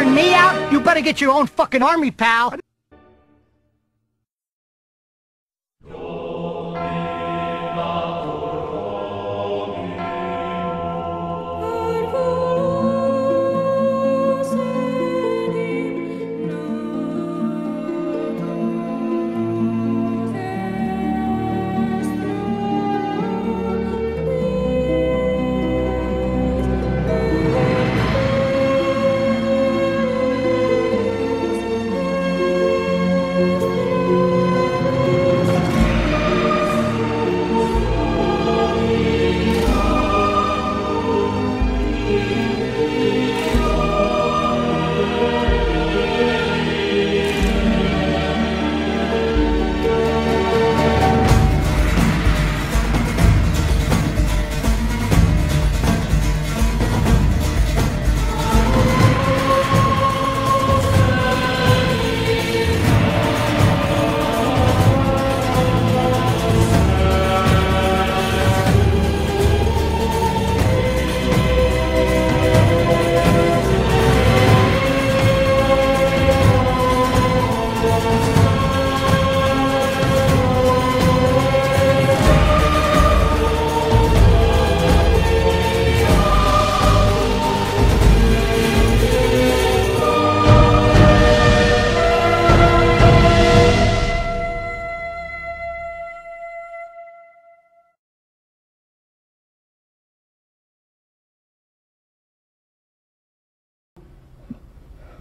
figuring me out? You better get your own fucking army, pal.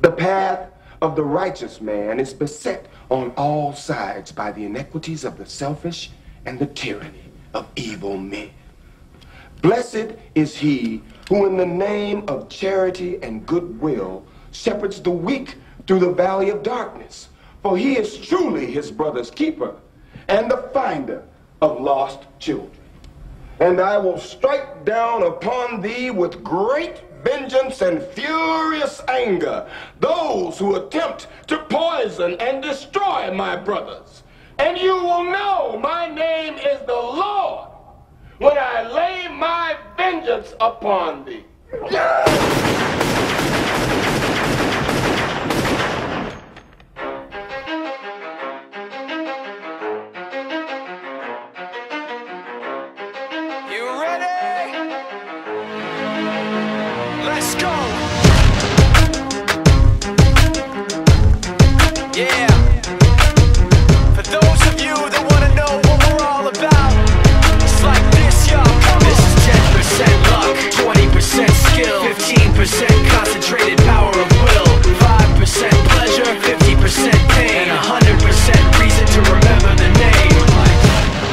The path of the righteous man is beset on all sides by the inequities of the selfish and the tyranny of evil men. Blessed is he who in the name of charity and goodwill shepherds the weak through the valley of darkness, for he is truly his brother's keeper and the finder of lost children. And I will strike down upon thee with great vengeance and furious anger those who attempt to poison and destroy my brothers. And you will know my name is the Lord when I lay my vengeance upon thee. Let's go! Yeah! For those of you that want to know what we're all about, it's like this, y'all. This is 10% luck, 20% skill, 15% concentrated power of will, 5% pleasure, 50% pain, and 100% reason to remember the name.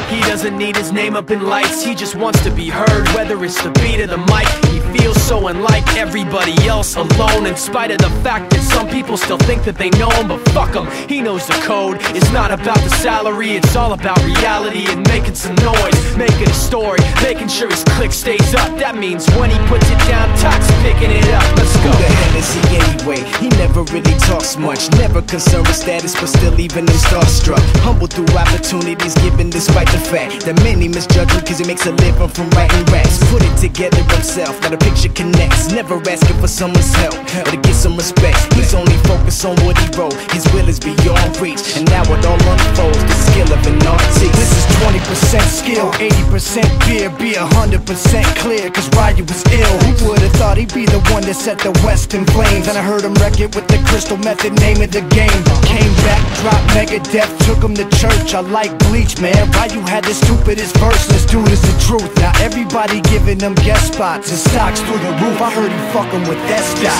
He doesn't need his name up in lights, he just wants to be heard, whether it's the beat of the mic. He feels so unlike everybody else, alone, in spite of the fact that some people still think that they know him. But fuck him, he knows the code. It's not about the salary, it's all about reality and making some noise, making a story, making sure his click stays up. That means when he puts it down, Tox picking it up. Let's go. Who the hell is he anyway? He never really talks much, never concerned with status, but still even him starstruck. Humble through opportunities given despite the fact that many misjudge him cause he makes a living from writing raps. Put it together himself, now the picture connects. Never asking for someone's help or to get some respect. He's only focused on what he wrote. His will is beyond reach, and now it all unfolds. The skill of an artist. This is 20% skill, 80% fear. Be 100% clear, cause Ryu was ill. Who would've thought he'd be the one that set the West in flames? And I heard him wreck it with the crystal method, name of the game. Came back, dropped Megadeth, took him to church. I like Bleach, man. Ryu had the stupidest verse. Let's do this the truth. Now everybody giving them guest spots and stocks through the roof. I heard he fucking with that stock.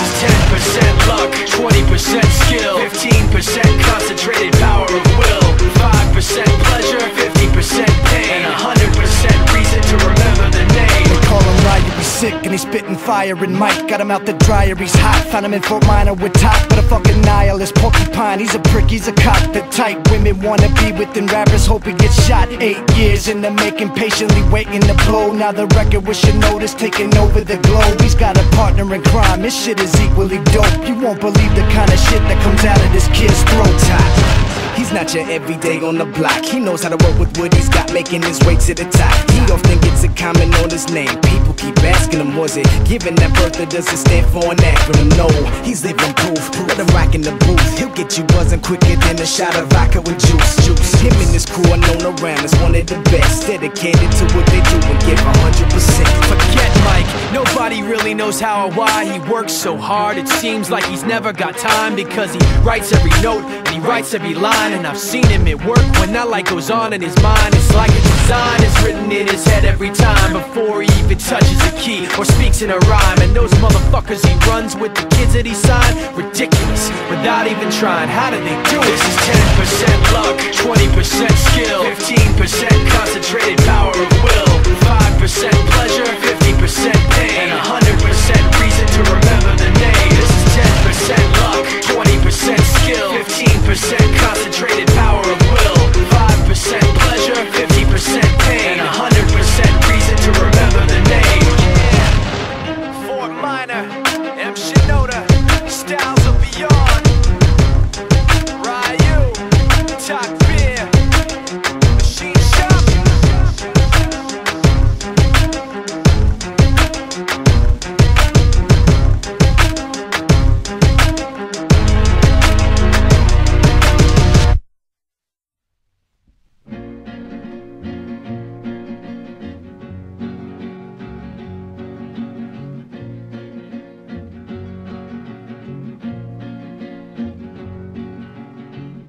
This is 10% luck, 20% skill, 15% concentrated power of will, 5% pleasure, 50% pain, and 100% reason to remember the name. They call him Ryu, he's sick and he's spitting fire. And Mike got him out the dryer, he's hot. Found him in Fort Minor with top, but a fucking nihilist porcupine. He's a prick, he's a cop. The type women wanna be with, and rappers hope he gets shot. 8 years in the making, patiently waiting to blow. Now the record with your notice taking over the globe. He's got a partner in crime, this shit is equally dope. You won't believe the kind of shit that comes out of this kid's throat. He's not your everyday on the block. He knows how to work with what he's got, making his way to the top. He often gets a comment on his name. People keep asking him, was it given that birth or does it stand for an acronym? No, he's living proof. Let him rock in the booth. He'll get you buzzing quicker than a shot of vodka with juice. Him and his crew are known around as one of the best, dedicated to what they do and give 100%. Forget Mike, nobody really knows how or why he works so hard. It seems like he's never got time, because he writes every note and he writes every line. And I've seen him at work when that light goes on in his mind. It's like a design is written in his head every time, before he even touches a key or speaks in a rhyme. And those motherfuckers he runs with, the kids that he signed, ridiculous, without even trying. How do they do it? This is 10% luck, 20% skill, 15% concentrated power of will, 5% pleasure, 50% pain, and 100% reason to remember the name. This is 10% luck, 20% skill, 15% concentrated power of will, 5% pleasure, 50% pain, and 100% reason to remember the name. Yeah. Fort Minor, M. Shinoda, Styles of Beyond, Ryu, Talk Beer, Machine Shop.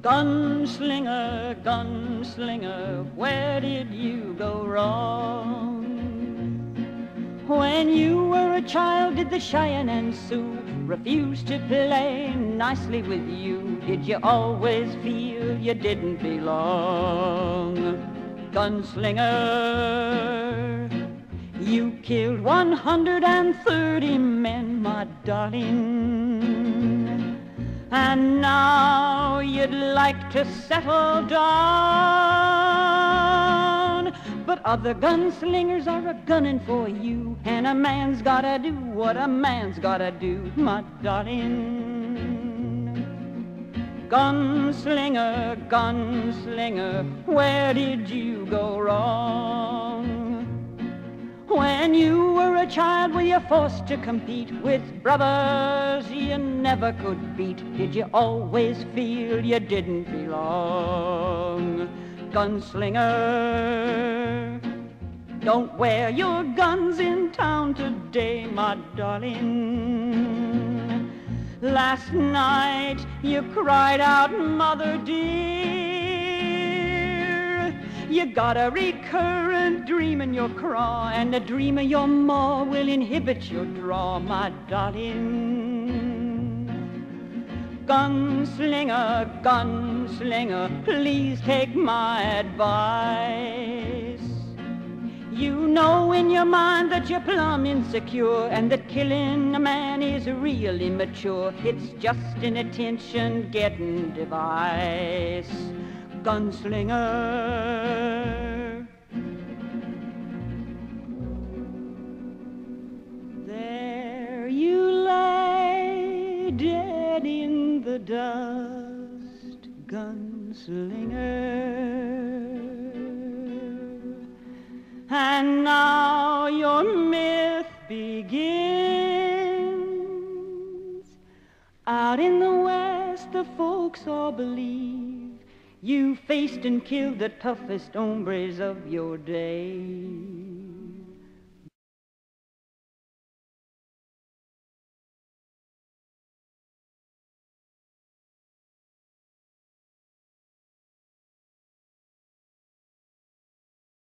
Gunslinger, gunslinger, where did you go wrong? When you were a child, did the Cheyenne Sioux refuse to play nicely with you? Did you always feel you didn't belong? Gunslinger, you killed 130 men, my darling, and now you'd like to settle down. But other gunslingers are a-gunning for you, and a man's gotta do what a man's gotta do, my darling. Gunslinger, gunslinger, where did you go wrong? When you were a child, were you forced to compete with brothers you never could beat? Did you always feel you didn't belong? Gunslinger, don't wear your guns in town today, my darling. Last night you cried out, Mother dear. You got a recurrent dream in your craw, and the dream of your maw will inhibit your draw, my darling. Gunslinger, gunslinger, please take my advice. You know in your mind that you're plumb insecure, and that killing a man is real immature. It's just an attention-getting device. Gunslinger, there you lay dead in the dust, gunslinger, and now your myth begins. Out in the West, the folks all believe you faced and killed the toughest hombres of your day.